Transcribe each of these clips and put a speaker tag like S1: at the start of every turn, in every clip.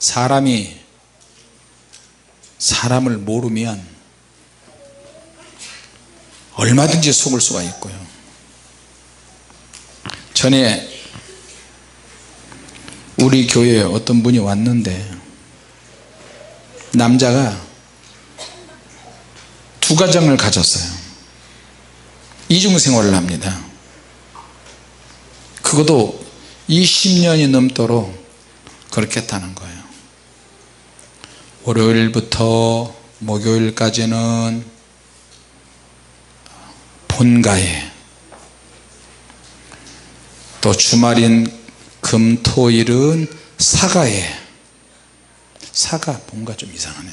S1: 사람이 사람을 모르면 얼마든지 속을 수가 있고요. 전에 우리 교회에 어떤 분이 왔는데 남자가 두 가정을 가졌어요. 이중생활을 합니다. 그것도 20년이 넘도록 그렇게 했다는 거예요. 월요일부터 목요일까지는 본가에, 또 주말인 금토일은 사가에. 사가 뭔가 좀 이상하네.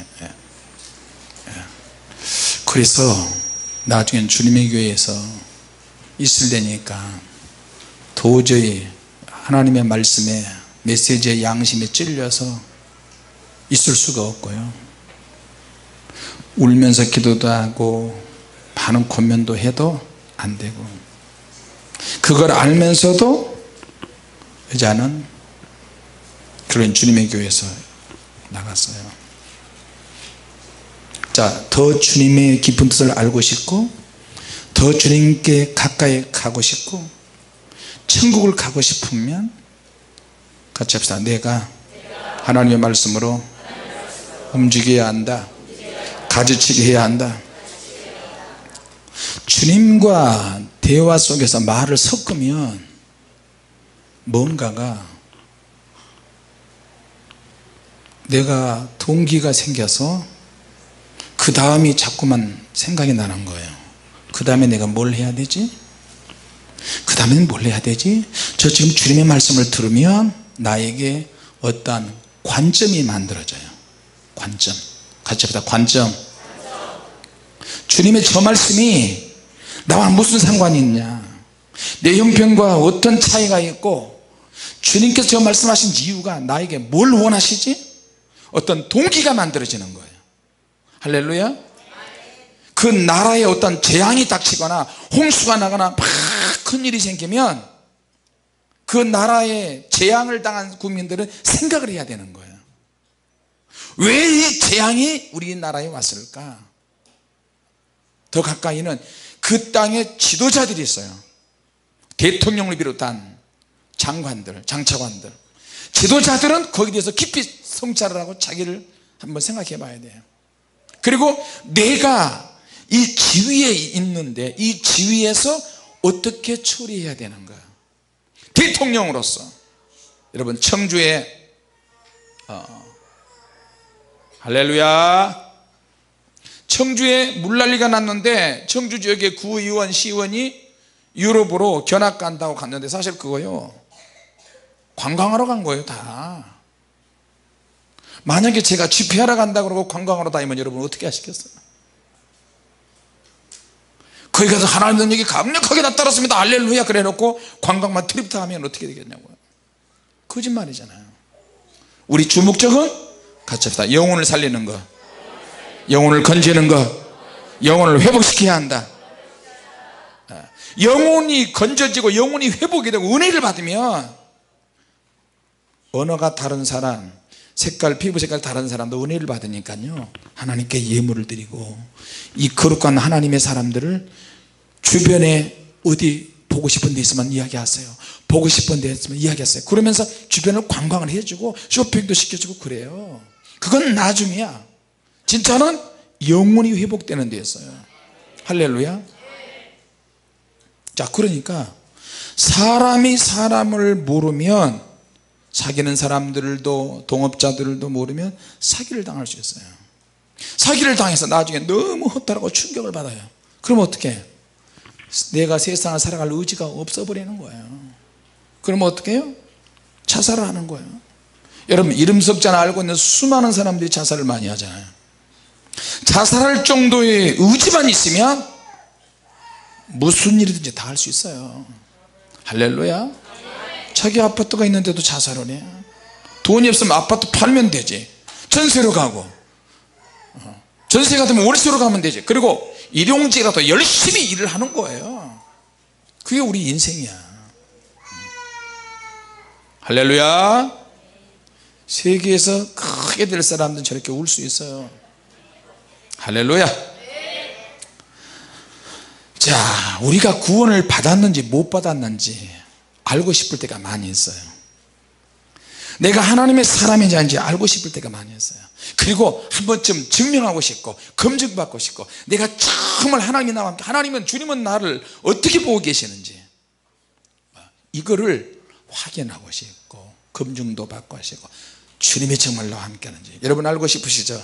S1: 그래서 나중엔 주님의 교회에서 있으려니까 도저히 하나님의 말씀에, 메시지의 양심에 찔려서 있을 수가 없고요. 울면서 기도도 하고 많은 권면도 해도 안 되고, 그걸 알면서도 여자는 그런 주님의 교회에서 나갔어요. 자, 더 주님의 깊은 뜻을 알고 싶고, 더 주님께 가까이 가고 싶고, 천국을 가고 싶으면 같이 합시다. 내가 하나님의 말씀으로 움직여야 한다. 가지치기 해야 한다. 주님과 대화 속에서 말을 섞으면 뭔가가, 내가 동기가 생겨서 그 다음이 자꾸만 생각이 나는 거예요. 그 다음에 내가 뭘 해야 되지? 그 다음에는 뭘 해야 되지? 저 지금 주님의 말씀을 들으면 나에게 어떠한 관점이 만들어져요. 관점. 같이 합시다. 관점. 주님의 저 말씀이 나와 무슨 상관이 있냐, 내 형편과 어떤 차이가 있고, 주님께서 저 말씀하신 이유가 나에게 뭘 원하시지? 어떤 동기가 만들어지는 거예요. 할렐루야. 그 나라에 어떤 재앙이 닥치거나 홍수가 나거나 막 큰 일이 생기면 그 나라에 재앙을 당한 국민들은 생각을 해야 되는 거예요. 왜 이 재앙이 우리나라에 왔을까? 더 가까이는 그 땅에 지도자들이 있어요. 대통령을 비롯한 장관들, 장차관들, 지도자들은 거기에 대해서 깊이 성찰을 하고 자기를 한번 생각해 봐야 돼요. 그리고 내가 이 지위에 있는데 이 지위에서 어떻게 처리해야 되는가. 대통령으로서 여러분, 청주에 할렐루야, 청주에 물난리가 났는데 청주 지역의 구의원, 시의원이 유럽으로 견학 간다고 갔는데 사실 그거요, 관광하러 간 거예요. 다. 만약에 제가 집회하러 간다 그러고 관광하러 다니면 여러분 어떻게 하시겠어요? 거기 가서 하나님 능력이 강력하게 나타났습니다, 할렐루야 그래 놓고 관광만 트립다 하면 어떻게 되겠냐고요. 거짓말이잖아요. 우리 주 목적은 같이 합시다. 영혼을 살리는 거, 영혼을 건지는 거, 영혼을 회복시켜야 한다. 영혼이 건져지고 영혼이 회복이 되고 은혜를 받으면 언어가 다른 사람, 색깔, 피부 색깔 다른 사람도 은혜를 받으니까요, 하나님께 예물을 드리고 이 거룩한 하나님의 사람들을 주변에 어디 보고 싶은 데 있으면 이야기하세요. 보고 싶은 데 있으면 이야기하세요. 그러면서 주변을 관광을 해주고 쇼핑도 시켜주고 그래요. 그건 나중이야. 진짜는 영혼이 회복되는 데 있어요. 할렐루야. 자, 그러니까 사람이 사람을 모르면, 사귀는 사람들도 동업자들도 모르면 사기를 당할 수 있어요. 사기를 당해서 나중에 너무 허탈하고 충격을 받아요. 그럼 어떻게 해요? 내가 세상을 살아갈 의지가 없어버리는 거예요. 그러면 어떻게 해요? 자살을 하는 거예요. 여러분, 이름석자나 알고 있는 수많은 사람들이 자살을 많이 하잖아요. 자살할 정도의 의지만 있으면 무슨 일이든지 다 할 수 있어요. 할렐루야. 자기 아파트가 있는데도 자살을 해. 돈이 없으면 아파트 팔면 되지. 전세로 가고, 전세 같으면 월세로 가면 되지. 그리고 일용직이라도 열심히 일을 하는 거예요. 그게 우리 인생이야. 할렐루야. 세계에서 크게 될 사람들은 저렇게 울 수 있어요. 할렐루야. 자, 우리가 구원을 받았는지 못 받았는지 알고 싶을 때가 많이 있어요. 내가 하나님의 사람인지 아닌지 알고 싶을 때가 많이 있어요. 그리고 한 번쯤 증명하고 싶고 검증받고 싶고, 내가 정말 하나님이 나와 함께, 하나님은, 주님은 나를 어떻게 보고 계시는지 이거를 확인하고 싶고 검증도 받고 하시고, 주님이 정말 나와 함께 하는지 여러분 알고 싶으시죠?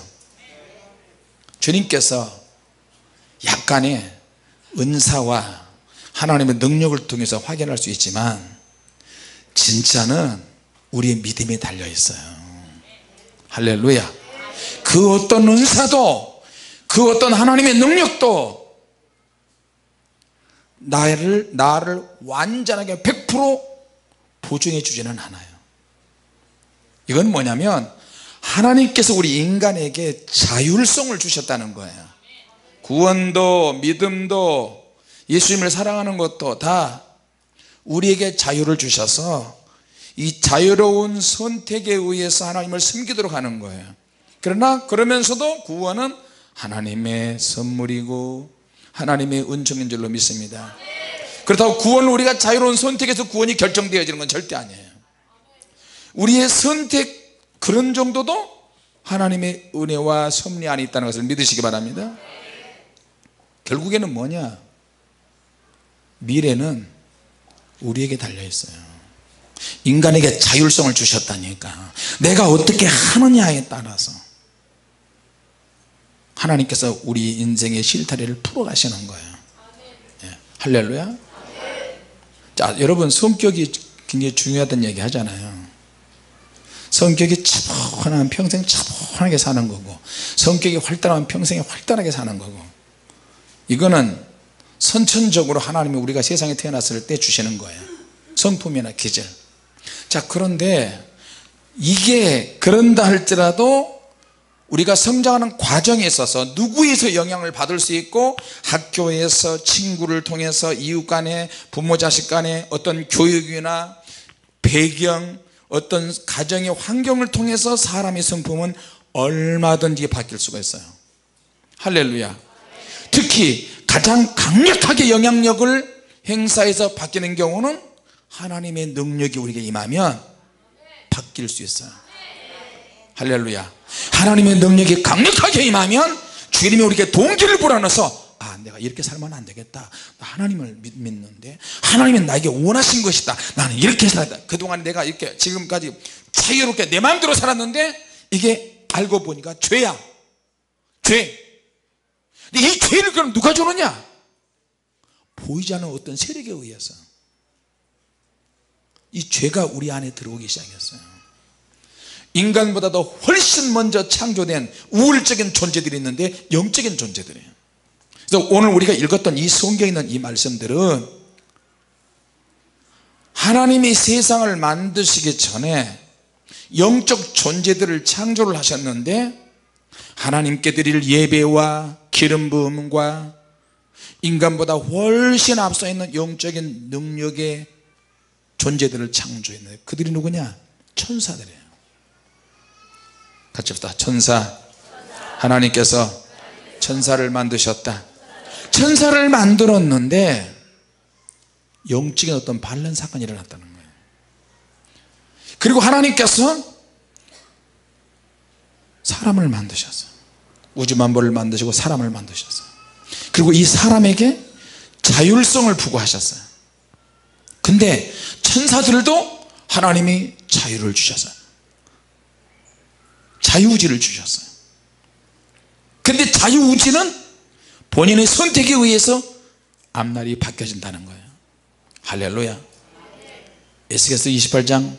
S1: 주님께서 약간의 은사와 하나님의 능력을 통해서 확인할 수 있지만 진짜는 우리의 믿음에 달려 있어요. 할렐루야. 그 어떤 은사도, 그 어떤 하나님의 능력도 나를 완전하게 100% 보증해 주지는 않아요. 이건 뭐냐면 하나님께서 우리 인간에게 자율성을 주셨다는 거예요. 구원도 믿음도 예수님을 사랑하는 것도 다 우리에게 자유를 주셔서 이 자유로운 선택에 의해서 하나님을 섬기도록 하는 거예요. 그러나 그러면서도 구원은 하나님의 선물이고 하나님의 은총인 줄로 믿습니다. 그렇다고 구원을 우리가 자유로운 선택에서 구원이 결정되어지는 건 절대 아니에요. 우리의 선택 그런 정도도 하나님의 은혜와 섭리 안에 있다는 것을 믿으시기 바랍니다. 결국에는 뭐냐? 미래는 우리에게 달려있어요. 인간에게 자율성을 주셨다니까. 내가 어떻게 하느냐에 따라서 하나님께서 우리 인생의 실타래를 풀어가시는 거예요. 예. 할렐루야. 자, 여러분, 성격이 굉장히 중요하다는 얘기 하잖아요. 성격이 차분하면 평생 차분하게 사는 거고, 성격이 활달하면 평생에 활달하게 사는 거고, 이거는 선천적으로 하나님이 우리가 세상에 태어났을 때 주시는 거예요. 성품이나 기질. 자, 그런데 이게 그런다 할지라도 우리가 성장하는 과정에 있어서 누구에서 영향을 받을 수 있고, 학교에서, 친구를 통해서, 이웃 간에, 부모 자식 간에 어떤 교육이나 배경, 어떤 가정의 환경을 통해서 사람의 성품은 얼마든지 바뀔 수가 있어요. 할렐루야. 특히 가장 강력하게 영향력을 행사해서 바뀌는 경우는 하나님의 능력이 우리에게 임하면 바뀔 수 있어요. 할렐루야. 하나님의 능력이 강력하게 임하면 주님이 우리에게 동기를 불어넣어서, 아, 내가 이렇게 살면 안 되겠다. 나 하나님을 믿는데 하나님이 나에게 원하신 것이다. 나는 이렇게 살았다. 그동안 내가 이렇게 지금까지 자유롭게 내 마음대로 살았는데 이게 알고 보니까 죄야. 죄. 근데 이 죄를 그럼 누가 주느냐? 보이지 않는 어떤 세력에 의해서 이 죄가 우리 안에 들어오기 시작했어요. 인간보다도 훨씬 먼저 창조된 우월적인 존재들이 있는데 영적인 존재들이에요. 그래서 오늘 우리가 읽었던 이 성경에 있는 이 말씀들은 하나님이 세상을 만드시기 전에 영적 존재들을 창조를 하셨는데, 하나님께 드릴 예배와 기름 부음과 인간보다 훨씬 앞서 있는 영적인 능력의 존재들을 창조했는데, 그들이 누구냐? 천사들이에요. 같이 합시다. 천사. 하나님께서 천사를 만드셨다. 천사를 만들었는데 영적인 어떤 반란 사건이 일어났다는 거예요. 그리고 하나님께서 사람을 만드셨어요. 우주만물을 만드시고 사람을 만드셨어요. 그리고 이 사람에게 자율성을 부과하셨어요. 근데 천사들도 하나님이 자유를 주셨어요. 자유의지를 주셨어요. 근데 자유의지는 본인의 선택에 의해서 앞날이 바뀌어진다는 거예요. 할렐루야. 에스겔서 28장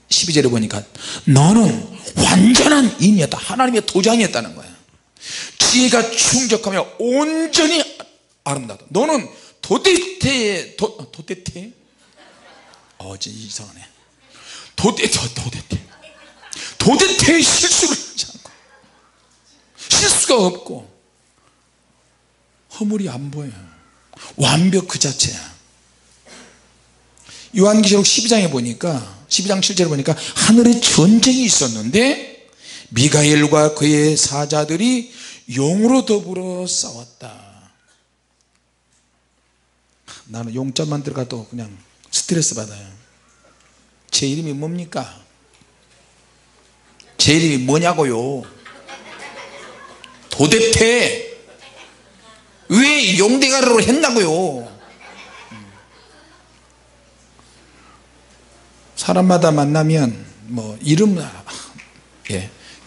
S1: 12절에 보니까 너는 완전한 인이었다. 하나님의 도장이었다는 거예요. 지혜가 충족하며 온전히 아름다다. 너는 도대체 이상하네. 도대체 실수를 하지 않고, 실수가 없고, 허물이 안 보여요. 완벽 그 자체야. 요한계시록 12장에 보니까 12장 7절에 보니까 하늘에 전쟁이 있었는데 미가엘과 그의 사자들이 용으로 더불어 싸웠다. 나는 용자만 들어가도 그냥 스트레스 받아요. 제 이름이 뭡니까? 제 이름이 뭐냐고요? 도대체 왜 용대가리로 했나고요? 사람마다 만나면 뭐 이름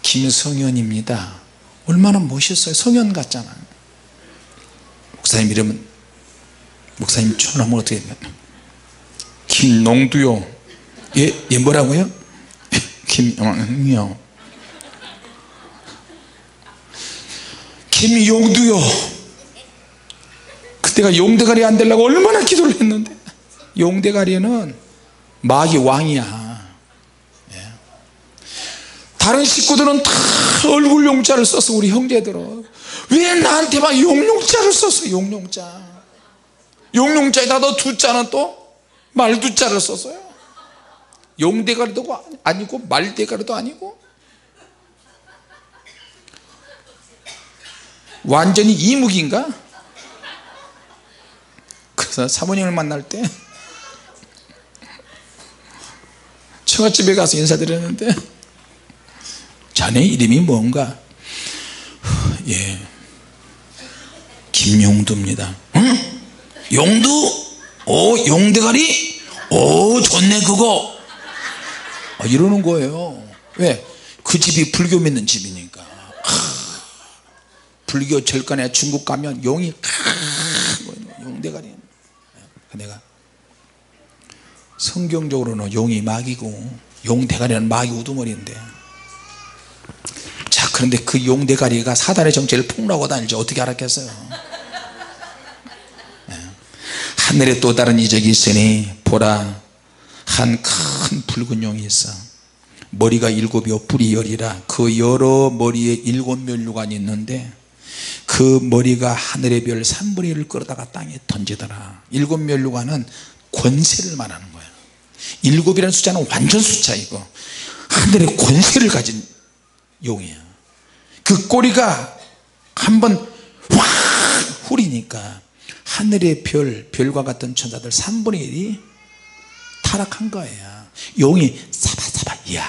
S1: 김성현입니다. 얼마나 멋있어요. 성현 같잖아요. 목사님 이름은 목사님 초남은 어떻게 되나요? 김농두요. 얘 뭐라고요? 김용두요. 김용두요. 그때가 용대가리 안 되려고 얼마나 기도를 했는데, 용대가리는 마귀 왕이야. 다른 식구들은 다 얼굴 용자를 써서, 우리 형제들은 왜 나한테만 용용자를 썼어? 용용자에다 너 두자는 또 말두자를 썼어요. 용대가리도 아니고 말대가리도 아니고 완전히 이무기인가? 그래서 사모님을 만날 때 처갓집에 가서 인사드렸는데, 자네 이름이 뭔가? 예, 김용두입니다. 응? 용두? 오, 용대가리? 오, 좋네 그거. 이러는 거예요. 왜? 그 집이 불교 믿는 집이니까. 불교 절간에 중국 가면 용이 용대가리. 내가 성경적으로는 용이 마귀고 용대가리는 마귀 우두머리인데, 자 그런데 그 용대가리가 사단의 정체를 폭로하고 다니죠. 어떻게 알았겠어요? 하늘에 또 다른 이적이 있으니 보라, 한 큰 붉은 용이 있어. 머리가 7이요 뿔이 10이라. 그 여러 머리에 7면류관이 있는데 그 머리가 하늘의 별 3분의 1을 끌어다가 땅에 던지더라. 7면류관은 권세를 말하는 거예요. 7이라는 숫자는 완전 숫자이고 하늘의 권세를 가진 용이야. 그 꼬리가 한번 확 후리니까 하늘의 별과 같은 천사들 3분의 1이 타락한 거예요. 용이 사바사바, 이야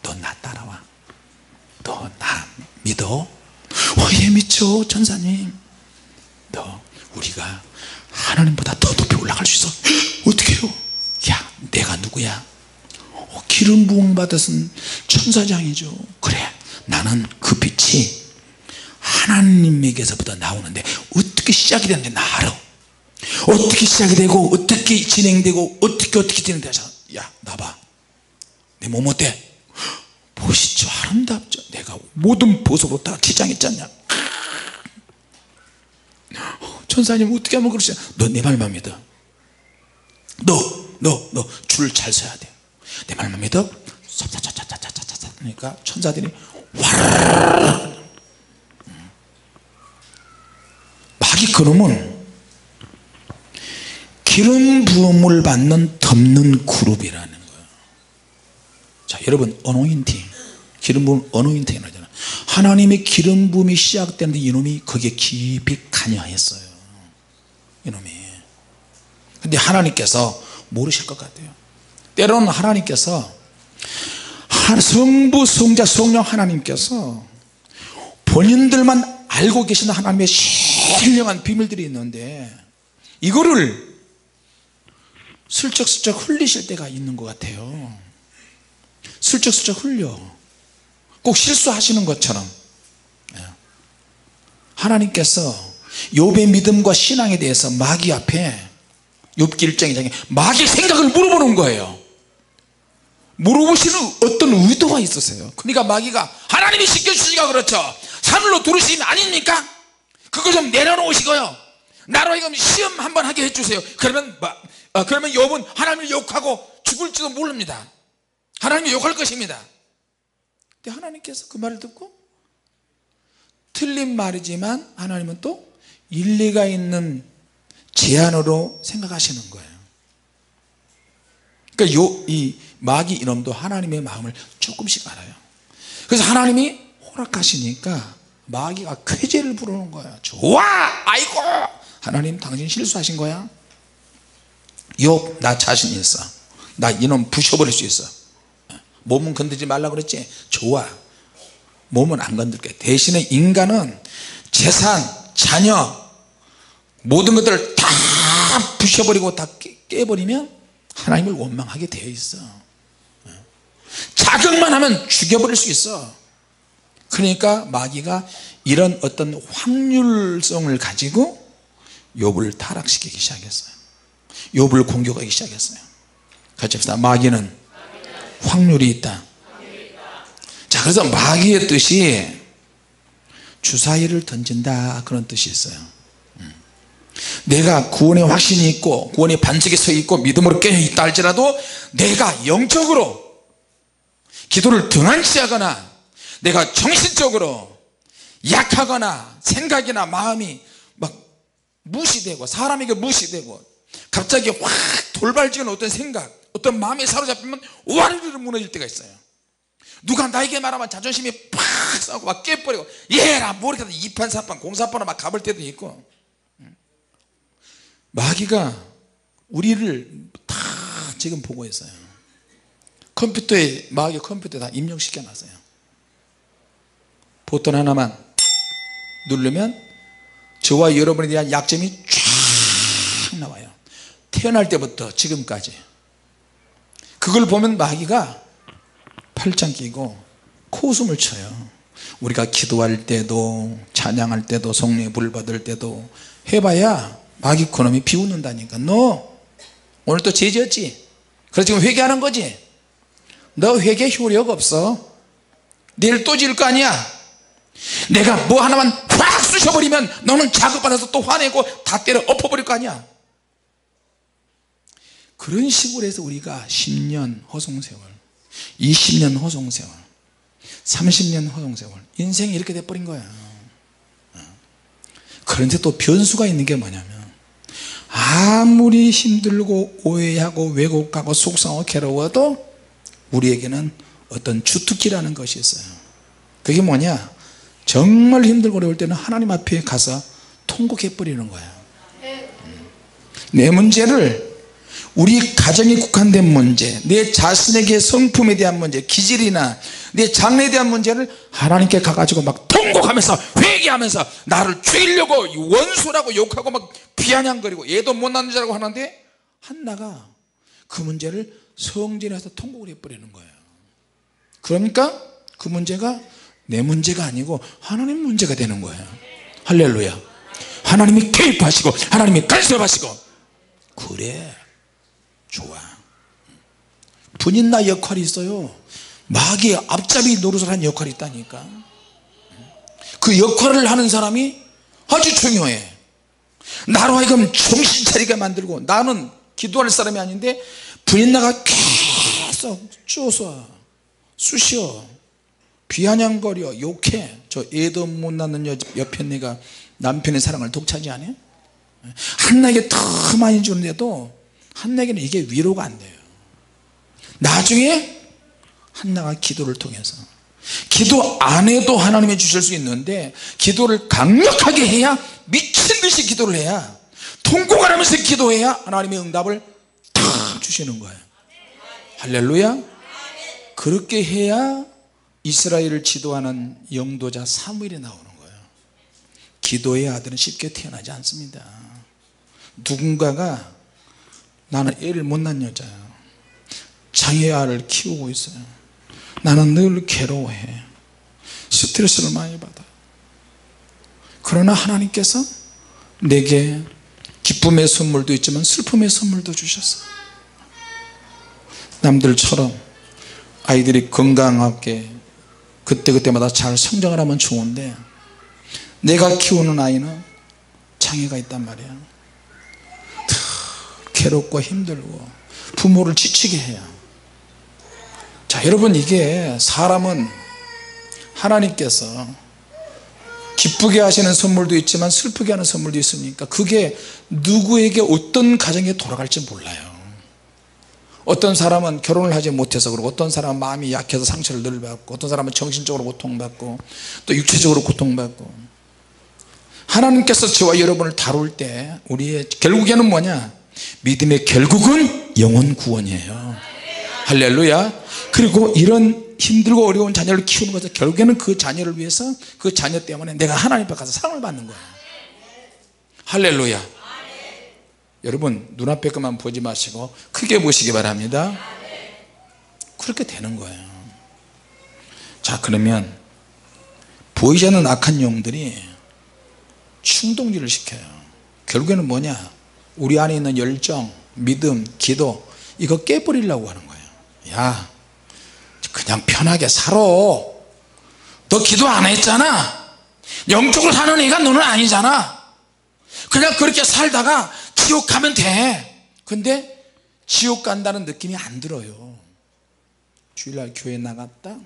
S1: 너 나 따라와, 너 나 믿어? 얘 믿죠 천사님. 너 우리가 하나님보다 더 높이 올라갈 수 있어. 어떻게 해요? 야 내가 누구야? 기름 부음 받았은 천사장이죠. 그래 나는 그 빛이 하나님에게서부터 나오는데 어떻게 시작이 되는데 나 알아. 어떻게 시작이 되고 어떻게 진행되고 어떻게 진행되자. 야 나봐, 내 몸 어때? 멋있죠, 아름답죠. 내가 모든 보석으로 다 치장했지 않냐. 천사님 어떻게 하면 그러시냐. 너 내 말만 믿어. 너 줄 잘 서야 돼. 내 말만 믿어. 차차차차차차차. 그러니까 천사들이 와르르. 마귀 그놈은 기름 부음을 받는 덮는 그룹이라는 거예요. 자 여러분, 어노인팅, 기름 부음 어노인팅이 나잖아. 하나님의 기름 부음이 시작되는데 이놈이 거기에 깊이 관여했어요. 이놈이. 근데 하나님께서 모르실 것 같아요. 때로는 하나님께서 성부 성자 성령 하나님께서 본인들만 알고 계시는 하나님의 신령한 비밀들이 있는데 이거를 슬쩍슬쩍 흘리실 때가 있는 것 같아요. 슬쩍슬쩍 흘려. 꼭 실수하시는 것처럼. 하나님께서 욥의 믿음과 신앙에 대해서 마귀 앞에 욥기 1장 2장에 마귀 생각을 물어보는 거예요. 물어보시는 어떤 의도가 있었어요. 그러니까 마귀가 하나님이 시켜주시니까 그렇죠. 하늘로 두르시면 아닙니까? 그거 좀 내려놓으시고요, 나로 하여금 시험 한번 하게 해주세요. 그러면 욥은 하나님을 욕하고 죽을지도 모릅니다. 하나님을 욕할 것입니다. 근데 하나님께서 그 말을 듣고 틀린 말이지만 하나님은 또 일리가 있는 제안으로 생각하시는 거예요. 그러니까 이 마귀 이놈도 하나님의 마음을 조금씩 알아요. 그래서 하나님이 허락하시니까 마귀가 쾌재를 부르는 거야. 좋아, 아이고 하나님 당신 실수하신 거야. 욥 나 자신 있어. 나 이놈 부셔버릴 수 있어. 몸은 건드리지 말라 그랬지. 좋아, 몸은 안 건들게. 대신에 인간은 재산, 자녀 모든 것들을 다 부셔버리고 다 깨버리면 하나님을 원망하게 되어 있어. 자극만 하면 죽여버릴 수 있어. 그러니까 마귀가 이런 어떤 확률성을 가지고 욥을 타락시키기 시작했어요. 욥을 공격하기 시작했어요. 같이 합시다. 마귀는 확률이 있다. 자, 그래서 마귀의 뜻이 주사위를 던진다, 그런 뜻이 있어요. 내가 구원의 확신이 있고 구원의 반석에 서 있고 믿음으로 깨어 있다 할지라도 내가 영적으로 기도를 등한시 하거나 내가 정신적으로 약하거나 생각이나 마음이 막 무시되고 사람에게 무시되고 갑자기 확 돌발지는 어떤 생각, 어떤 마음에 사로잡히면 와르르 무너질 때가 있어요. 누가 나에게 말하면 자존심이 팍 싸고 막 깨버리고 얘라 모르겠다 2판 4판 공사판으로 막 가볼 때도 있고. 마귀가 우리를 다 지금 보고 있어요. 컴퓨터에, 마귀 컴퓨터에 다 입력시켜 놨어요. 버튼 하나만 누르면 저와 여러분에 대한 약점이 쫙 나와요. 태어날 때부터 지금까지. 그걸 보면 마귀가 팔짱 끼고 코웃음을 쳐요. 우리가 기도할 때도 찬양할 때도 성령의 불을 받을 때도 해봐야 마귀 그놈이 비웃는다니까. 너 오늘 또 죄지었지? 그래서 지금 회개하는 거지? 너 회개 효력 없어. 내일 또 지을 거 아니야. 내가 뭐 하나만 확 쑤셔버리면 너는 자극받아서 또 화내고 다 때려 엎어버릴 거 아니야. 그런 식으로 해서 우리가 10년 허송세월, 20년 허송세월, 30년 허송세월, 인생이 이렇게 돼버린 거야. 그런데 또 변수가 있는 게 뭐냐면 아무리 힘들고 오해하고 왜곡하고 속상하고 괴로워도 우리에게는 어떤 주특기라는 것이 있어요. 그게 뭐냐, 정말 힘들고 어려울 때는 하나님 앞에 가서 통곡해 버리는 거야. 내 문제를, 우리 가정에 국한된 문제, 내 자신에게 성품에 대한 문제, 기질이나 내 장래에 대한 문제를 하나님께 가가지고 막 통곡하면서 회개하면서 나를 죽이려고 원수라고 욕하고 막 비아냥거리고 얘도 못난 자라고 하는데 한나가 그 문제를 성전에서 통곡을 해버리는 거예요. 그러니까 그 문제가 내 문제가 아니고 하나님 문제가 되는 거예요. 할렐루야. 하나님이 개입하시고 하나님이 간섭하시고. 그래, 좋아. 분인나 역할이 있어요. 마귀의 앞잡이 노릇을 하는 역할이 있다니까. 그 역할을 하는 사람이 아주 중요해. 나로 하여금 정신 차리게 만들고, 나는 기도할 사람이 아닌데 분인나가 계속 쪼서 쑤셔 비아냥거려 욕해. 저 애도 못 낳는 옆에 내가 남편의 사랑을 독차지하네. 한나에게 더 많이 주는데도 한나에게는 이게 위로가 안 돼요. 나중에 한나가 기도를 통해서, 기도 안 해도 하나님이 주실 수 있는데 기도를 강력하게 해야, 미친듯이 기도를 해야, 통곡을 하면서 기도해야 하나님의 응답을 다 주시는 거예요. 할렐루야. 그렇게 해야 이스라엘을 지도하는 영도자 사무엘이 나오는 거예요. 기도의 아들은 쉽게 태어나지 않습니다. 누군가가, 나는 애를 못 낳은 여자야, 장애아를 키우고 있어요, 나는 늘 괴로워해, 스트레스를 많이 받아. 그러나 하나님께서 내게 기쁨의 선물도 있지만 슬픔의 선물도 주셨어. 남들처럼 아이들이 건강하게 그때그때마다 잘 성장을 하면 좋은데, 내가 키우는 아이는 장애가 있단 말이야. 괴롭고 힘들고 부모를 지치게 해요. 자, 여러분, 이게 사람은 하나님께서 기쁘게 하시는 선물도 있지만 슬프게 하는 선물도 있으니까 그게 누구에게 어떤 가정에 돌아갈지 몰라요. 어떤 사람은 결혼을 하지 못해서 그러고, 어떤 사람은 마음이 약해서 상처를 늘 받고, 어떤 사람은 정신적으로 고통받고, 또 육체적으로 고통받고. 하나님께서 저와 여러분을 다룰 때 우리의 결국에는 뭐냐, 믿음의 결국은 영혼 구원이에요. 할렐루야. 그리고 이런 힘들고 어려운 자녀를 키우는 것은 결국에는 그 자녀를 위해서, 그 자녀 때문에 내가 하나님 앞에 가서 사랑을 받는 거예요. 할렐루야. 여러분 눈앞에 것만 보지 마시고 크게 보시기 바랍니다. 그렇게 되는 거예요. 자, 그러면 보이지 않는 악한 영들이 충동질을 시켜요. 결국에는 뭐냐, 우리 안에 있는 열정, 믿음, 기도, 이거 깨버리려고 하는 거예요. 야, 그냥 편하게 살아. 너 기도 안 했잖아. 영적으로 사는 애가 너는 아니잖아. 그냥 그렇게 살다가 지옥 가면 돼. 근데 지옥 간다는 느낌이 안 들어요. 주일날 교회 나갔다,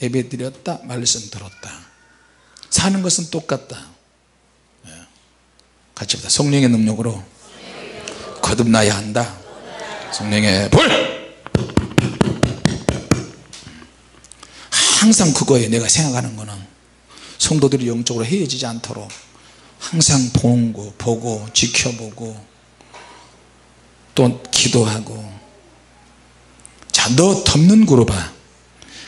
S1: 예배 드렸다, 말씀 들었다, 사는 것은 똑같다. 같이 봅시다. 성령의 능력으로 거듭나야 한다. 성령의 불. 항상 그거예요. 내가 생각하는 거는 성도들이 영적으로 헤어지지 않도록 항상 보고 지켜보고 또 기도하고. 자, 너 덮는 그룹아,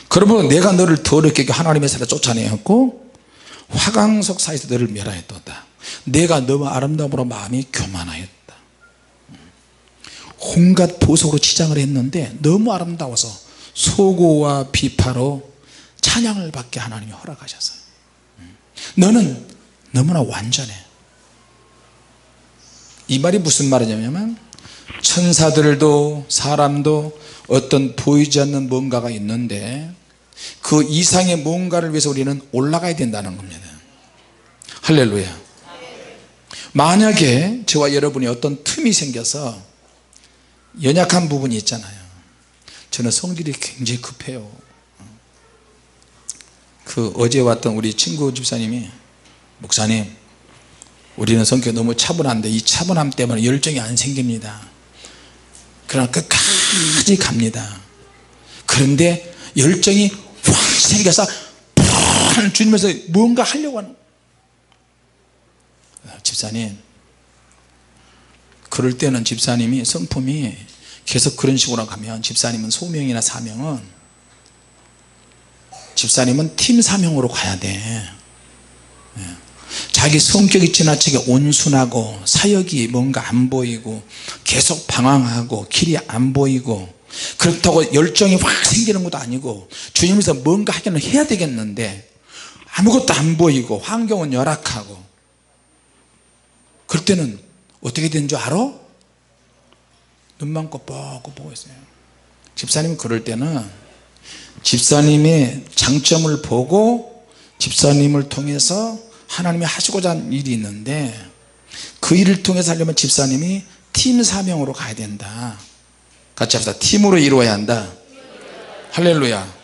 S1: 그러면 내가 너를 더럽게 하나님의 사를 쫓아내었고 화강석 사이에서 너를 멸하였도다. 내가 너와 아름다움으로 마음이 교만하였다. 온갖 보석으로 치장을 했는데 너무 아름다워서 소고와 비파로 찬양을 받게 하나님이 허락하셨어요. 너는 너무나 완전해. 이 말이 무슨 말이냐면, 천사들도 사람도 어떤 보이지 않는 뭔가가 있는데 그 이상의 뭔가를 위해서 우리는 올라가야 된다는 겁니다. 할렐루야. 만약에 저와 여러분이 어떤 틈이 생겨서 연약한 부분이 있잖아요. 저는 성질이 굉장히 급해요. 어제 왔던 우리 친구 집사님이, 목사님 우리는 성격이 너무 차분한데 이 차분함 때문에 열정이 안 생깁니다. 그러나 끝까지 갑니다. 그런데 열정이 확 생겨서 푹 주님에서 뭔가 하려고 하는. 집사님, 그럴 때는 집사님이 성품이 계속 그런 식으로 가면 집사님은 소명이나 사명은, 집사님은 팀 사명으로 가야 돼. 자기 성격이 지나치게 온순하고 사역이 뭔가 안 보이고 계속 방황하고 길이 안 보이고, 그렇다고 열정이 확 생기는 것도 아니고 주님께서 뭔가 하기는 해야 되겠는데 아무것도 안 보이고 환경은 열악하고, 그럴 때는 어떻게 되는 줄 알아? 눈만 꿔뻑 보고 있어요. 집사님이 그럴 때는 집사님의 장점을 보고 집사님을 통해서 하나님이 하시고자 하는 일이 있는데 그 일을 통해서 하려면 집사님이 팀 사명으로 가야 된다. 같이 합시다. 팀으로 이루어야 한다. 할렐루야.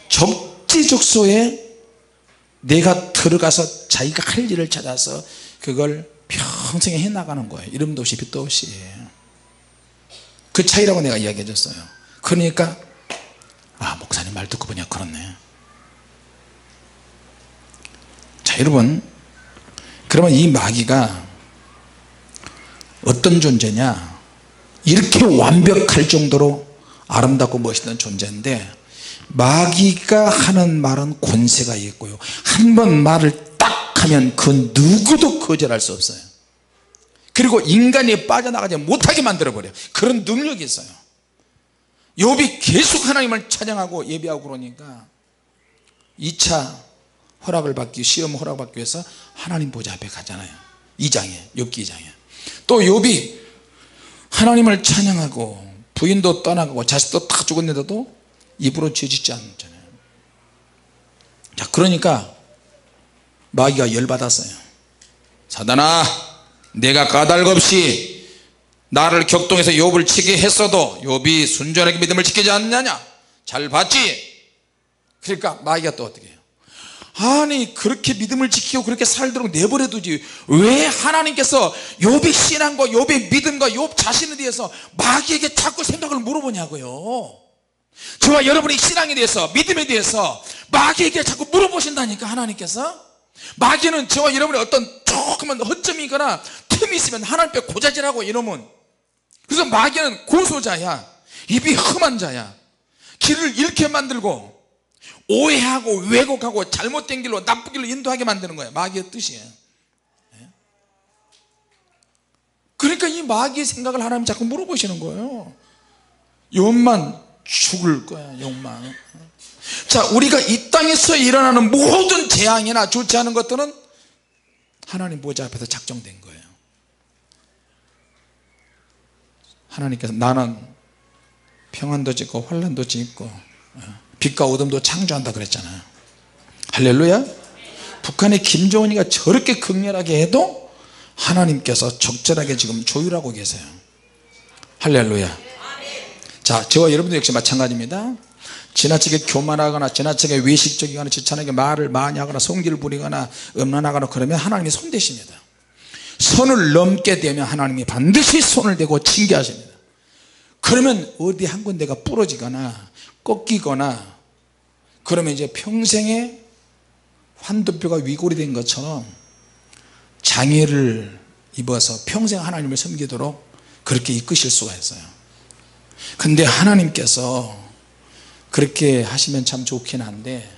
S1: 적재적소에 내가 들어가서 자기가 할 일을 찾아서 그걸 평생에 해나가는 거예요. 이름도 없이 빛도 없이. 그 차이라고 내가 이야기해 줬어요. 그러니까 목사님 말 듣고 보니까 그렇네. 자, 여러분, 그러면 이 마귀가 어떤 존재냐, 이렇게 완벽할 정도로 아름답고 멋있는 존재인데, 마귀가 하는 말은 권세가 있고요, 한번 말을 딱 하면 그 누구도 거절할 수 없어요. 그리고 인간이 빠져나가지 못하게 만들어버려요. 그런 능력이 있어요. 욥이 계속 하나님을 찬양하고 예배하고 그러니까 2차 허락을 받기, 시험 허락을 받기 위해서 하나님 보좌 앞에 가잖아요. 2장에, 욥기 2장에. 또 욥이 하나님을 찬양하고 부인도 떠나가고 자식도 다 죽었는데도 입으로 죄짓지 않잖아요. 자, 그러니까 마귀가 열받았어요. 사단아, 내가 까닭없이 나를 격동해서 욥을 치게 했어도 욥이 순전하게 믿음을 지키지 않느냐, 잘 봤지? 그러니까 마귀가 또 어떻게 해요? 아니 그렇게 믿음을 지키고 그렇게 살도록 내버려 두지 왜 하나님께서 욥의 신앙과 욥의 믿음과 욥 자신에 대해서 마귀에게 자꾸 생각을 물어보냐고요. 저와 여러분의 신앙에 대해서 믿음에 대해서 마귀에게 자꾸 물어보신다니까. 하나님께서 마귀는 저와 여러분의 어떤 조금만 허점이 있거나 틈이 있으면 하나님 앞에 고자질하고 이러면, 그래서 마귀는 고소자야, 입이 험한 자야, 길을 잃게 만들고 오해하고 왜곡하고 잘못된 길로 나쁜 길로 인도하게 만드는 거예요. 마귀의 뜻이에요. 그러니까 이 마귀의 생각을 하나님 자꾸 물어보시는 거예요. 욥만 죽을 거야, 욥만. 자, 우리가 이 땅에서 일어나는 모든 재앙이나 좋지 않은 것들은 하나님 보좌 앞에서 작정된 거예요. 하나님께서 나는 평안도 짓고 환난도 짓고 빛과 어둠도 창조한다 그랬잖아요. 할렐루야. 북한의 김정은이가 저렇게 극렬하게 해도 하나님께서 적절하게 지금 조율하고 계세요. 할렐루야. 자, 저와 여러분도 역시 마찬가지입니다. 지나치게 교만하거나 지나치게 외식적이거나 지나치게 말을 많이 하거나 성질을 부리거나 음란하거나 그러면 하나님이 손대십니다. 선을 넘게 되면 하나님이 반드시 손을 대고 징계하십니다. 그러면 어디 한 군데가 부러지거나 꺾이거나 그러면 이제 평생에 환도뼈가 위골이 된 것처럼 장애를 입어서 평생 하나님을 섬기도록 그렇게 이끄실 수가 있어요. 근데 하나님께서 그렇게 하시면 참 좋긴 한데,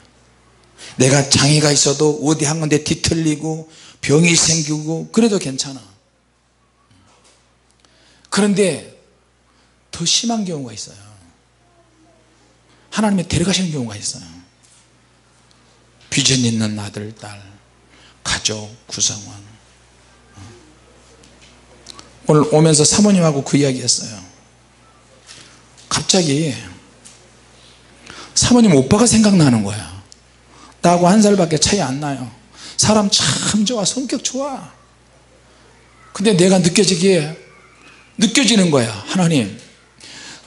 S1: 내가 장애가 있어도 어디 한 군데 뒤틀리고 병이 생기고 그래도 괜찮아. 그런데 더 심한 경우가 있어요. 하나님이 데려가시는 경우가 있어요. 비전 있는 아들, 딸, 가족, 구성원. 오늘 오면서 사모님하고 그 이야기 했어요. 갑자기 사모님 오빠가 생각나는 거야. 나하고 1살밖에 차이 안 나요. 사람 참 좋아, 성격 좋아. 근데 내가 느껴지는 거야. 하나님,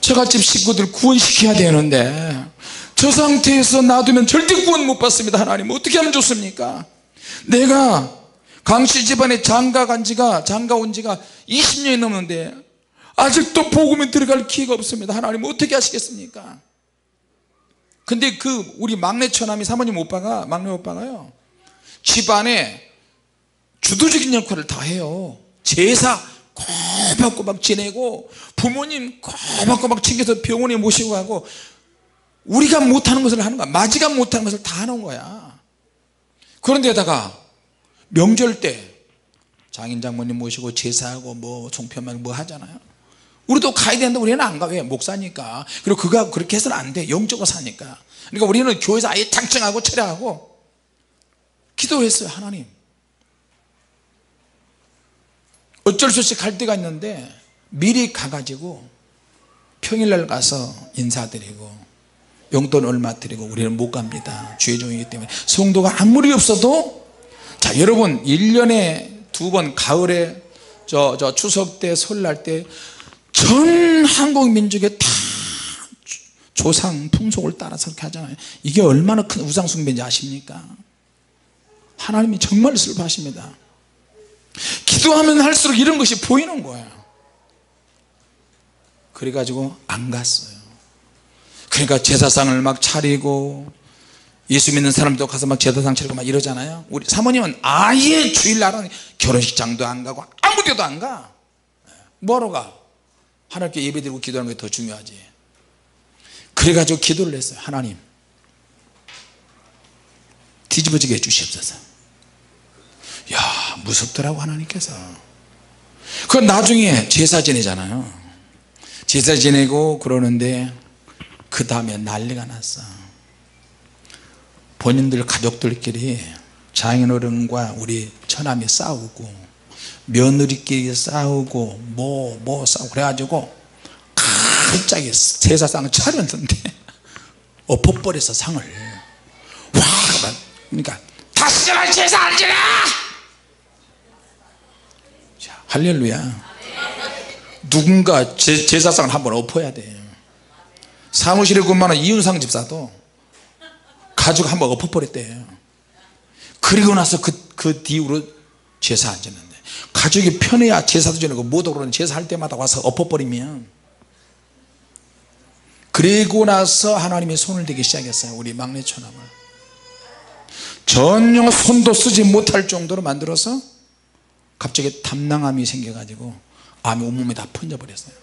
S1: 저같이 식구들 구원시켜야 되는데 저 상태에서 놔두면 절대 구원 못 받습니다. 하나님, 어떻게 하면 좋습니까? 내가 강씨 집안에 장가 온 지가 20년이 넘는데 아직도 복음에 들어갈 기회가 없습니다. 하나님, 어떻게 하시겠습니까? 근데 우리 막내 처남이 사모님 막내 오빠가요, 집안에 주도적인 역할을 다 해요. 제사 꼬박꼬박 지내고 부모님 꼬박꼬박 챙겨서 병원에 모시고 가고, 우리가 못하는 것을 하는 거야. 마지가 못하는 것을 다 하는 거야. 그런데다가 명절 때 장인 장모님 모시고 제사하고 뭐 송편만 뭐 하잖아요. 우리도 가야 되는데 우리는 안 가. 왜? 목사니까. 그리고 그가 그렇게 해서는 안 돼. 영적으로 사니까. 그러니까 우리는 교회에서 아예 장청하고 철회하고 기도했어요. 하나님, 어쩔 수 없이 갈 때가 있는데 미리 가가지고 평일날 가서 인사드리고 용돈 얼마 드리고 우리는 못 갑니다. 주의 종이기 때문에. 성도가 아무리 없어도, 자, 여러분 1년에 2번 가을에 저 추석 때 설날 때 전 한국 민족의 다 조상 풍속을 따라서 그렇게 하잖아요. 이게 얼마나 큰 우상 숭배인지 아십니까? 하나님이 정말 슬퍼하십니다. 기도하면 할수록 이런 것이 보이는 거예요. 그래가지고 안 갔어요. 그러니까 제사상을 막 차리고 예수 믿는 사람도 가서 막 제사상 차리고 막 이러잖아요. 우리 사모님은 아예 주일날은 결혼식장도 안 가고 아무 데도 안 가. 뭐하러 가? 하나님께 예배드리고 기도하는 게 더 중요하지. 그래가지고 기도를 했어요. 하나님, 뒤집어지게 해주시옵소서. 야, 무섭더라고 하나님께서. 그건 나중에 제사 지내잖아요. 제사 지내고 그러는데 그 다음에 난리가 났어. 본인들 가족들끼리 장인어른과 우리 처남이 싸우고 며느리끼리 싸우고 뭐 싸우고 그래가지고 갑자기 제사상을 차렸는데 엎어버려서 상을. 와, 그러니까 다시는 제사 안 지내. 자, 할렐루야. 누군가 제사상을 한번 엎어야 돼. 사무실에 근무하는 이윤상 집사도 가족 한번 엎어버렸대요. 그리고 나서 그 뒤로 제사 안 지는데, 가족이 편해야 제사도 지내고 뭐도 그러는, 제사할 때마다 와서 엎어버리면. 그리고 나서 하나님이 손을 대기 시작했어요. 우리 막내 처남을 전혀 손도 쓰지 못할 정도로 만들어서 갑자기 담낭암이 생겨가지고 암이 온몸에 다 번져버렸어요.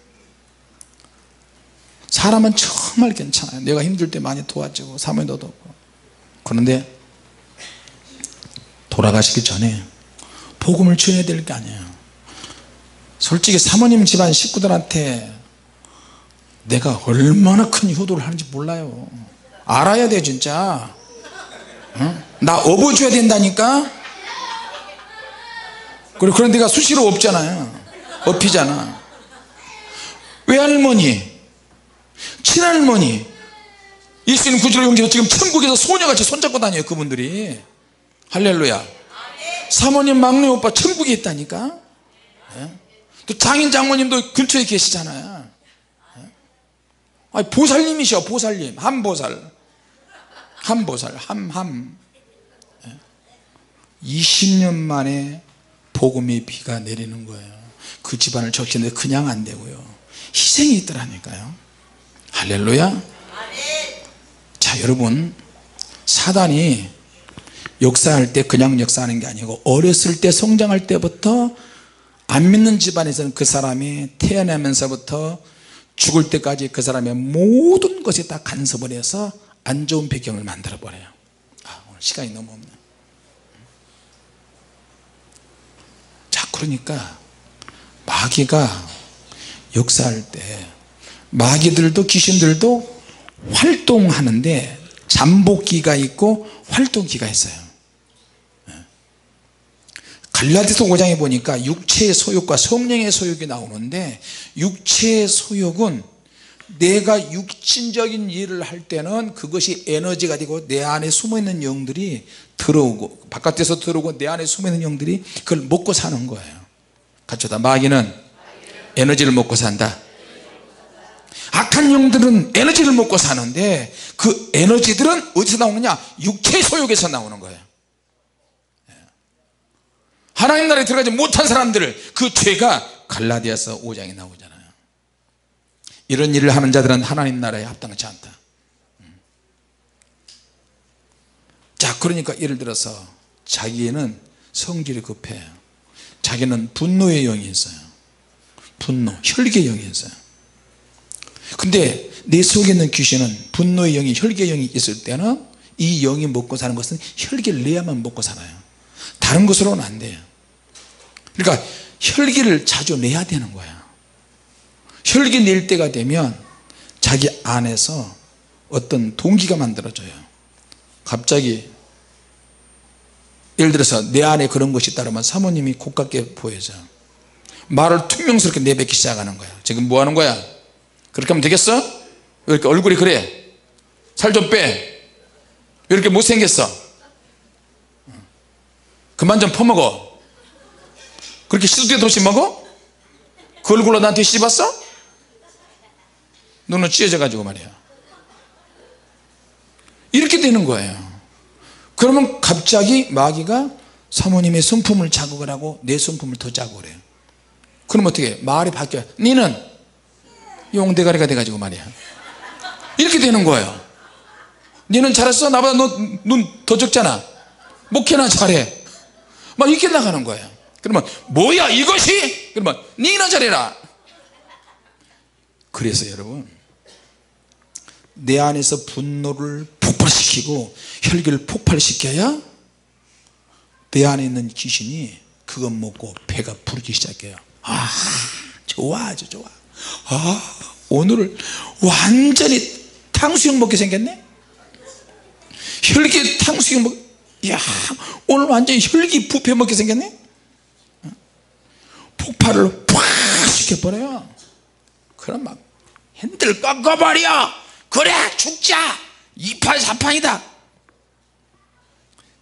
S1: 사람은 정말 괜찮아요. 내가 힘들 때 많이 도와주고 사모님도 없고. 그런데 돌아가시기 전에 복음을 전해야 될 게 아니에요. 솔직히 사모님 집안 식구들한테 내가 얼마나 큰 효도를 하는지 몰라요. 알아야 돼 진짜. 나 업어줘야 된다니까. 그런 데가 수시로 없잖아요. 업히잖아. 외할머니, 친할머니, 예수님 구주로 용기로 지금 천국에서 소녀같이 손잡고 다녀요. 그분들이. 할렐루야. 사모님 막내 오빠 천국에 있다니까. 또 장인 장모님도 근처에 계시잖아요. 아니, 보살님이셔. 보살님, 함보살, 20년 만에 복음의 비가 내리는 거예요. 그 집안을 적시는데 그냥 안 되고요, 희생이 있더라니까요. 할렐루야. 자, 여러분, 사단이 역사할 때 그냥 역사하는 게 아니고, 어렸을 때 성장할 때부터 안 믿는 집안에서는 그 사람이 태어나면서부터 죽을 때까지 그 사람의 모든 것에 다 간섭을 해서 안 좋은 배경을 만들어 버려요. 오늘 시간이 너무 없네. 자, 그러니까 마귀가 역사할 때 마귀들도 귀신들도 활동하는데 잠복기가 있고 활동기가 있어요. 갈라디아서 5장에 보니까 육체의 소욕과 성령의 소욕이 나오는데, 육체의 소욕은 내가 육신적인 일을 할 때는 그것이 에너지가 되고 내 안에 숨어있는 영들이 들어오고, 바깥에서 들어오고 내 안에 숨어있는 영들이 그걸 먹고 사는 거예요. 같이다. 마귀는 에너지를 먹고 산다. 악한 영들은 에너지를 먹고 사는데 그 에너지들은 어디서 나오느냐? 육체의 소욕에서 나오는 거예요. 하나님 나라에 들어가지 못한 사람들을, 그 죄가 갈라디아서 5장에 나오잖아요. 이런 일을 하는 자들은 하나님 나라에 합당치 않다. 자, 그러니까 예를 들어서 자기는 성질이 급해요. 자기는 분노의 영이 있어요. 분노, 혈기의 영이 있어요. 근데 내 속에 있는 귀신은 분노의 영이, 혈기의 영이 있을 때는 이 영이 먹고 사는 것은 혈기를 내야만 먹고 살아요. 다른 것으로는 안 돼요. 그러니까 혈기를 자주 내야 되는 거야. 혈기 낼 때가 되면 자기 안에서 어떤 동기가 만들어져요. 갑자기 예를 들어서 내 안에 그런 것이 있다면 사모님이 고깝게 보여져. 말을 퉁명스럽게 내뱉기 시작하는 거야. 지금 뭐 하는 거야? 그렇게 하면 되겠어? 왜 이렇게 얼굴이 그래? 살 좀 빼. 왜 이렇게 못생겼어? 그만 좀 퍼먹어. 그렇게 시도 때도 없이 먹어? 그 얼굴로 나한테 씹었어? 눈은 찢어져 가지고 말이야. 이렇게 되는 거예요. 그러면 갑자기 마귀가 사모님의 성품을 자극을 하고 내 성품을 더 자극을 해요. 그럼 어떻게 해? 말이 바뀌어요. 니는 용대가리가 돼가지고 말이야. 이렇게 되는 거예요. 니는 잘했어? 나보다 너 눈 더 적잖아. 목회나 잘해. 막 이렇게 나가는 거예요. 그러면 뭐야 이것이? 그러면 니는 잘해라. 그래서 여러분, 내 안에서 분노를 폭발시키고 혈기를 폭발시켜야 내 안에 있는 귀신이 그것 먹고 배가 부르기 시작해요. 아, 좋아, 아주 좋아. 아, 오늘을 완전히 탕수육 먹게 생겼네. 혈기 탕수육 먹, 야, 오늘 완전히 혈기 뷔페 먹게 생겼네. 폭발을 팍 시켜버려요. 그럼 막 핸들 꺾어버려. 그래 죽자. 2판 4판이다.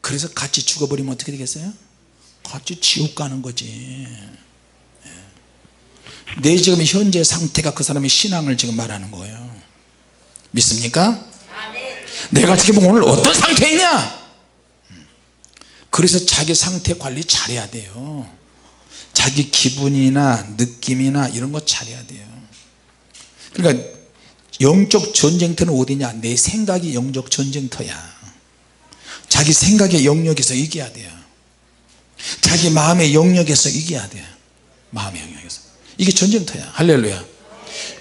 S1: 그래서 같이 죽어버리면 어떻게 되겠어요? 같이 지옥 가는 거지. 내 지금 현재 상태가 그 사람의 신앙을 지금 말하는 거예요. 믿습니까? 내가 지금 오늘 어떤 상태이냐? 그래서 자기 상태 관리 잘해야 돼요. 자기 기분이나 느낌이나 이런 거 잘해야 돼요. 그러니까 영적 전쟁터는 어디냐? 내 생각이 영적 전쟁터야. 자기 생각의 영역에서 이겨야 돼요. 자기 마음의 영역에서 이겨야 돼요. 마음의 영역에서. 이게 전쟁터야. 할렐루야.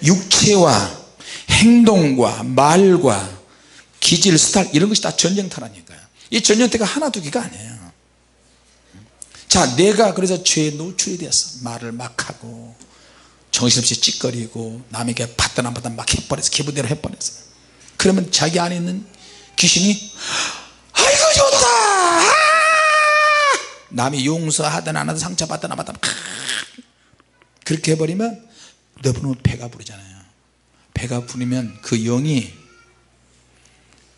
S1: 육체와 행동과 말과 기질, 스타일 이런 것이 다 전쟁터라니까요. 이 전쟁터가 하나 두 개가 아니에요. 자, 내가 그래서 죄에 노출이 되었어. 말을 막 하고 정신없이 찌꺼리고 남에게 받든 안 받든 막 해버려서 기분대로 해버렸어. 그러면 자기 안에 있는 귀신이 아이고 좋다, 남이 용서하든 안 하든 상처받든 안 받든 그렇게 해버리면 너무너무 배가 부르잖아요. 배가 부르면 그 영이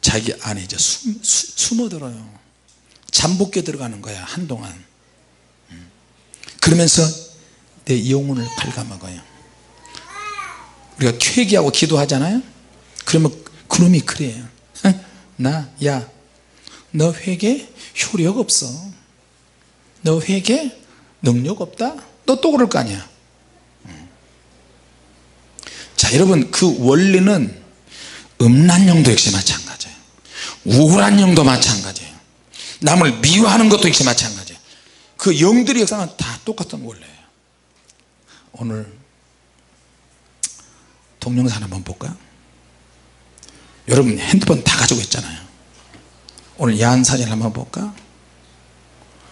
S1: 자기 안에 이제 숨어들어요. 잠복해 들어가는 거야 한동안. 그러면서 내 영혼을 갉아먹어요. 우리가 회개하고 기도하잖아요. 그러면 그놈이 그래요. 야, 너 회개 효력 없어. 너 회개 능력 없다. 너 또 그럴 거 아니야. 자, 여러분, 그 원리는 음란 영도 역시 마찬가지예요. 우울한 영도 마찬가지예요. 남을 미워하는 것도 역시 마찬가지예요. 그 영들의 역사는 다 똑같은 원리예요. 오늘 동영상 한번 볼까? 여러분 핸드폰 다 가지고 있잖아요. 오늘 야한 사진 한번 볼까?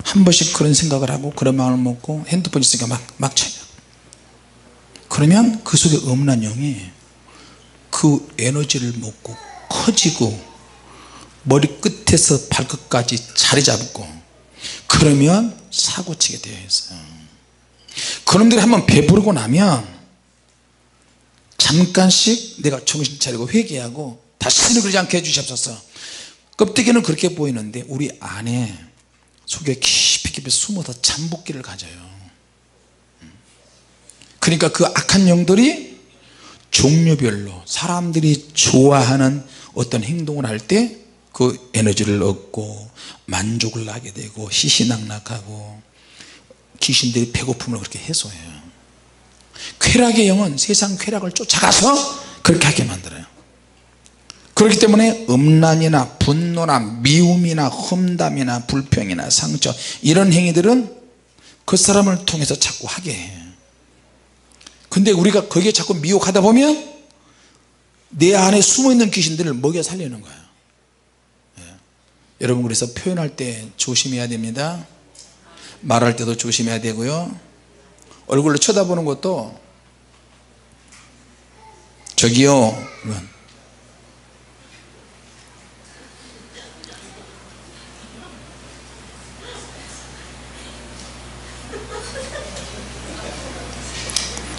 S1: 한 번씩 그런 생각을 하고 그런 마음을 먹고 핸드폰 있으니까 막 쳐요. 그러면 그 속에 음란 영이 그 에너지를 먹고 커지고 머리끝에서 발끝까지 자리 잡고 그러면 사고치게 되어 있어요. 그놈들이 한번 배부르고 나면 잠깐씩 내가 정신 차리고 회개하고 다시는 그러지 않게 해주시옵소서. 껍데기는 그렇게 보이는데 우리 안에 속에 깊이 숨어서 잠복기를 가져요. 그러니까 그 악한 영들이 종류별로 사람들이 좋아하는 어떤 행동을 할 때 그 에너지를 얻고 만족을 하게 되고 희희낙낙하고 귀신들이 배고픔을 그렇게 해소해요. 쾌락의 영은 세상 쾌락을 쫓아가서 그렇게 하게 만들어요. 그렇기 때문에 음란이나 분노나 미움이나 험담이나 불평이나 상처 이런 행위들은 그 사람을 통해서 자꾸 하게 해요. 근데 우리가 거기에 자꾸 미혹하다 보면 내 안에 숨어있는 귀신들을 먹여 살리는 거예요. 여러분, 그래서 표현할 때 조심해야 됩니다. 말할 때도 조심해야 되고요. 얼굴로 쳐다보는 것도 저기요,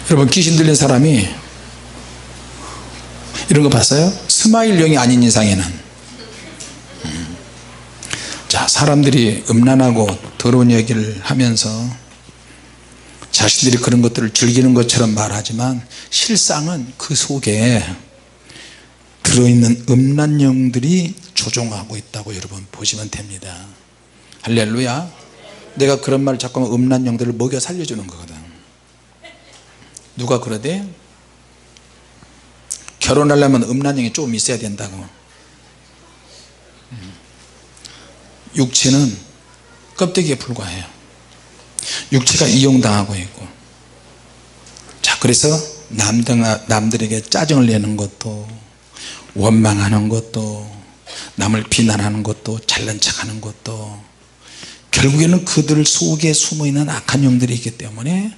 S1: 여러분, 귀신 들린 사람이 이런 거 봤어요? 스마일용이 아닌 이상에는. 자, 사람들이 음란하고 더러운 얘기를 하면서 자신들이 그런 것들을 즐기는 것처럼 말하지만 실상은 그 속에 들어있는 음란 영들이 조종하고 있다고 여러분 보시면 됩니다. 할렐루야. 내가 그런 말을 자꾸 하면 음란 영들을 먹여 살려주는 거거든. 누가 그러대? 결혼하려면 음란 영이 조금 있어야 된다고. 육체는 껍데기에 불과해요. 육체가 이용당하고 있고. 자, 그래서 남들에게 짜증을 내는 것도, 원망하는 것도, 남을 비난하는 것도, 잘난 척하는 것도, 결국에는 그들 속에 숨어있는 악한 영들이 있기 때문에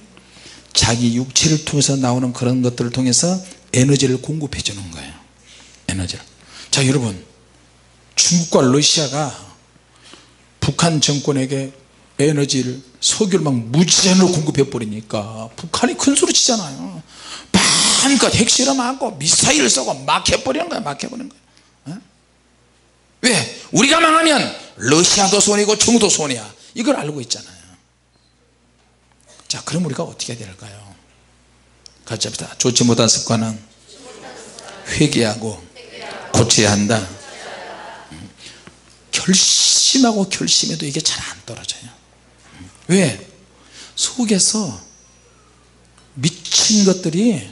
S1: 자기 육체를 통해서 나오는 그런 것들을 통해서 에너지를 공급해 주는 거예요. 에너지를. 자, 여러분, 중국과 러시아가 북한 정권에게 에너지를, 석유를 막 무제한으로 공급해 버리니까 북한이 큰 소리 치잖아요. 마음껏 핵실험하고 미사일을 쏘고 막 해버리는 거야. 막 해버리는 거야. 어? 왜? 우리가 망하면 러시아도 손해고 중국도 손해야. 이걸 알고 있잖아요. 자, 그럼 우리가 어떻게 해야 될까요? 같이 합시다. 좋지 못한 습관은 회개하고 고쳐야 한다. 결심 결심하고 결심해도 이게 잘 안 떨어져요. 왜? 속에서 미친 것들이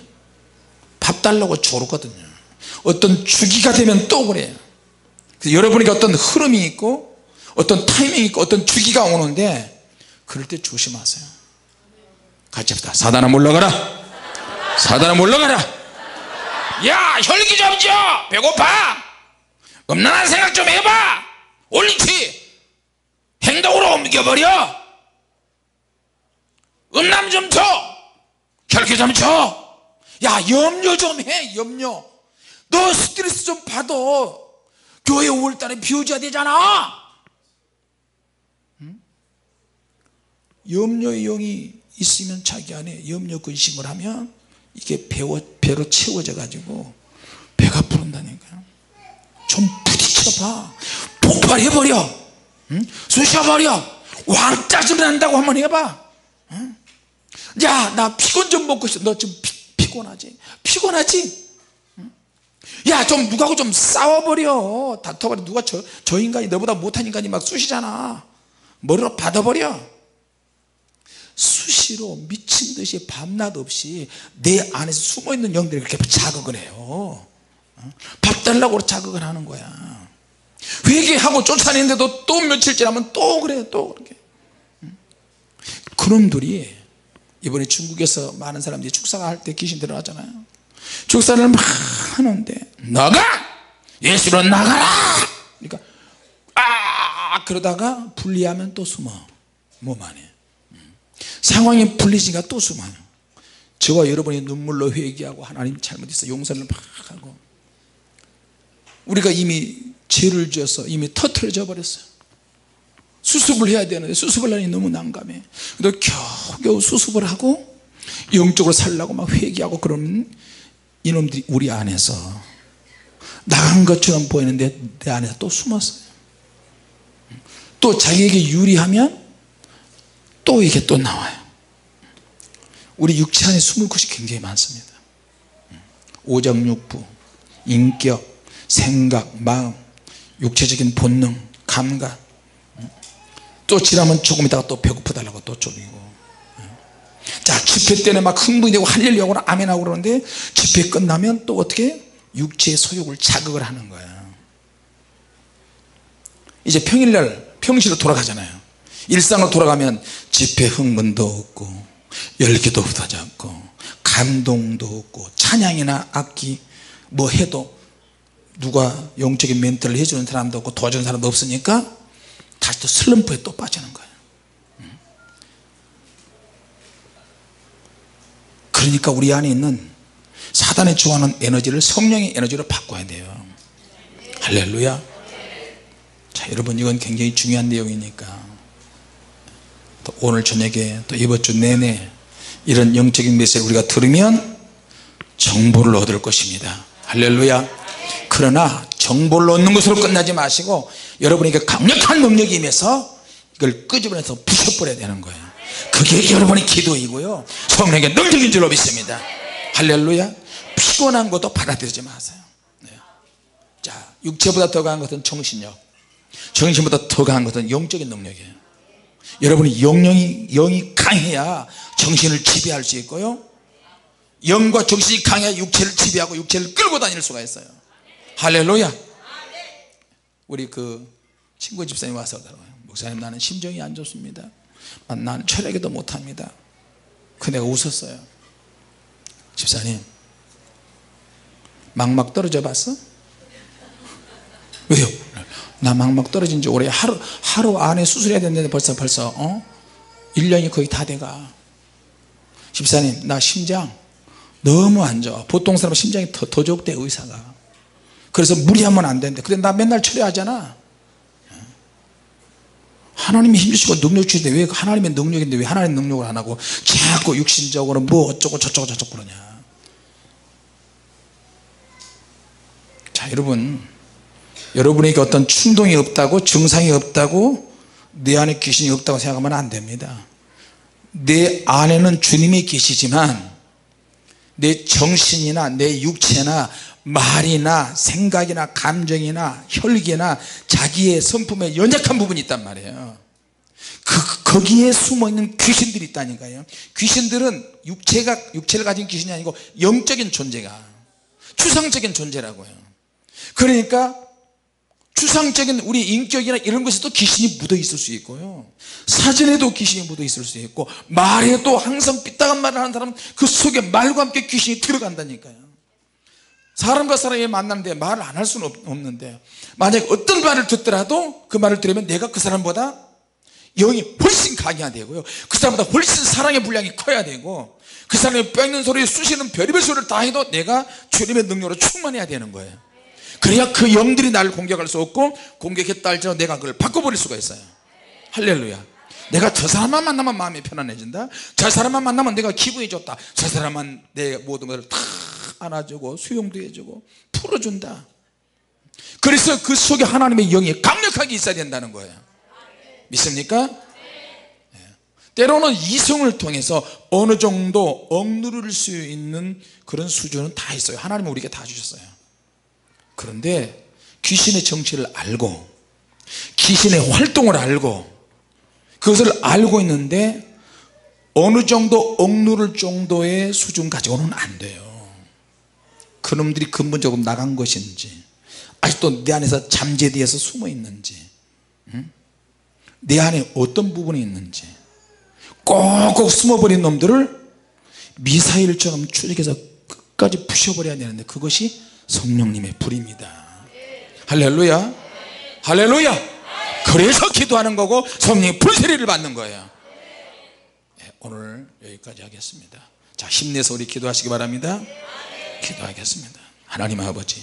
S1: 밥 달라고 조르거든요. 어떤 주기가 되면 또 그래요. 그래서 여러분에게 어떤 흐름이 있고 어떤 타이밍이 있고 어떤 주기가 오는데 그럴 때 조심하세요. 같이 합시다. 사단아 물러가라. 사단아 물러가라. 야 혈기 좀 줘. 배고파. 음란한 생각 좀 해봐. 옳지. 행동으로 옮겨버려. 음란 좀 줘. 혈기 좀 줘. 야 염려 좀 해. 염려. 너 스트레스 좀 받아. 교회 5월달에 비워줘야 되잖아. 응? 염려의 영이 있으면 자기 안에 염려 근심을 하면 이게 배로 채워져 가지고 배가 부른다니까요. 좀 부딪혀봐. 폭발해버려. 응? 쑤셔버려. 왕짜 좀 난다고 한번 해봐. 응? 야 나 피곤 좀 먹고 있어. 너 지금 피곤하지? 피곤하지? 응? 야 좀 누구하고 좀 싸워버려. 다퉈버려. 누가 저 인간이 너보다 못한 인간이 막 쑤시잖아. 머리로 받아버려. 수시로 미친듯이 밤낮 없이 내 안에서 숨어있는 영들이 그렇게 자극을 해요. 밥 달라고 자극을 하는 거야. 회개하고 쫓아내는데도 또 며칠 지나면 또 그래. 또 그렇게. 그놈들이 이번에 중국에서 많은 사람들이 축사가 할 때 귀신 들어가잖아요. 축사를 막 하는데 나가! 예수로 나가라! 그러니까 그러다가 분리하면 또 숨어. 몸 안에 상황이 풀리지가 또 숨어요. 저와 여러분이 눈물로 회개하고 하나님 잘못했어 용서를 막 하고 우리가 이미 죄를 지어서 이미 터트려져 버렸어요. 수습을 해야 되는데 수습을 하니 너무 난감해. 그래도 겨우겨우 수습을 하고 영적으로 살려고 막 회개하고 그러면 이놈들이 우리 안에서 나간 것처럼 보이는데 내 안에서 또 숨었어요. 또 자기에게 유리하면 또 이게 또 나와요. 우리 육체 안에 숨을 곳이 굉장히 많습니다. 오장육부, 인격, 생각, 마음, 육체적인 본능, 감각. 또 지나면 조금 있다가 또 배고프달라고 또 쪼이고. 자 집회 때는 막 흥분이 되고 할렐루야 하고 아멘하고 그러는데 집회 끝나면 또 어떻게 육체의 소욕을 자극을 하는 거야. 이제 평일날 평시로 돌아가잖아요. 일상으로 돌아가면 집회 흥분도 없고 열기도 없어지 않고 감동도 없고 찬양이나 악기 뭐 해도 누가 영적인 멘트를 해주는 사람도 없고 도와주는 사람도 없으니까 다시 또 슬럼프에 또 빠지는 거예요. 그러니까 우리 안에 있는 사단이 좋아하는 에너지를 성령의 에너지로 바꿔야 돼요. 할렐루야. 자 여러분 이건 굉장히 중요한 내용이니까 또 오늘 저녁에 또 이번 주 내내 이런 영적인 메시지를 우리가 들으면 정보를 얻을 것입니다. 할렐루야. 그러나 정보를 얻는 것으로 끝나지 마시고 여러분에게 강력한 능력이 임해서 이걸 끄집어내서 부셔버려야 되는 거예요. 그게 여러분의 기도이고요 성령의 능력인 줄로 믿습니다. 할렐루야. 피곤한 것도 받아들이지 마세요. 네. 자 육체보다 더 강한 것은 정신력, 정신보다 더 강한 것은 영적인 능력이에요. 여러분이 영이 강해야 정신을 지배할 수 있고요 영과 정신이 강해야 육체를 지배하고 육체를 끌고 다닐 수가 있어요. 할렐루야. 우리 그 친구 집사님 와서 그러더라고요. 목사님 나는 심정이 안 좋습니다. 나는 철학에도 못합니다. 그 내가 웃었어요. 집사님 막막 떨어져 봤어? 왜요? 나 막막 떨어진 지 오래 하루 안에 수술해야 되는데 벌써 1년이 거의 다 돼가. 집사님 나 심장 너무 안 좋아. 보통 사람은 심장이 더 적대 의사가. 그래서 무리하면 안 되는데 근데 나 맨날 철회하잖아. 하나님이 힘주시고 능력 주시는데 왜 하나님의 능력인데 왜 하나님의 능력을 안 하고 자꾸 육신적으로 뭐 어쩌고 저쩌고 그러냐. 자 여러분에게 어떤 충동이 없다고 증상이 없다고 내 안에 귀신이 없다고 생각하면 안 됩니다. 내 안에는 주님이 계시지만 내 정신이나 내 육체나 말이나 생각이나 감정이나 혈기나 자기의 성품에 연약한 부분이 있단 말이에요. 거기에 숨어있는 귀신들이 있다니까요. 귀신들은 육체를 가진 귀신이 아니고 영적인 존재가, 추상적인 존재라고요. 그러니까 추상적인 우리 인격이나 이런 것에도 귀신이 묻어 있을 수 있고요, 사진에도 귀신이 묻어 있을 수 있고, 말에도 항상 삐딱한 말을 하는 사람은 그 속에 말과 함께 귀신이 들어간다니까요. 사람과 사람이 만나는데 말을 안 할 수는 없는데, 만약에 어떤 말을 듣더라도 그 말을 들으면 내가 그 사람보다 영이 훨씬 강해야 되고요, 그 사람보다 훨씬 사랑의 분량이 커야 되고, 그 사람이 뺏는 소리, 쑤시는 별의별 소리를 다 해도 내가 주님의 능력으로 충만해야 되는 거예요. 그래야 그 영들이 나를 공격할 수 없고, 공격했다 할지라도 내가 그걸 바꿔버릴 수가 있어요. 할렐루야. 내가 저 사람만 만나면 마음이 편안해진다, 저 사람만 만나면 내가 기분이 좋다, 저 사람만 내 모든 것을 다 안아주고 수용도 해주고 풀어준다. 그래서 그 속에 하나님의 영이 강력하게 있어야 된다는 거예요. 믿습니까? 네. 때로는 이성을 통해서 어느 정도 억누를 수 있는 그런 수준은 다 있어요. 하나님은 우리에게 다 주셨어요. 그런데 귀신의 정체를 알고 귀신의 활동을 알고 그것을 알고 있는데 어느 정도 억누를 정도의 수준 가지고는 안 돼요. 그놈들이 근본적으로 나간 것인지, 아직도 내 안에서 잠재되어서 숨어 있는지, 내 안에 어떤 부분이 있는지, 꼭꼭 숨어버린 놈들을 미사일처럼 추적해서 끝까지 부셔버려야 되는데, 그것이 성령님의 불입니다. 할렐루야, 할렐루야. 그래서 기도하는 거고 성령의 불세례를 받는 거예요. 네, 오늘 여기까지 하겠습니다. 자, 힘내서 우리 기도하시기 바랍니다. 기도하겠습니다. 하나님 아버지,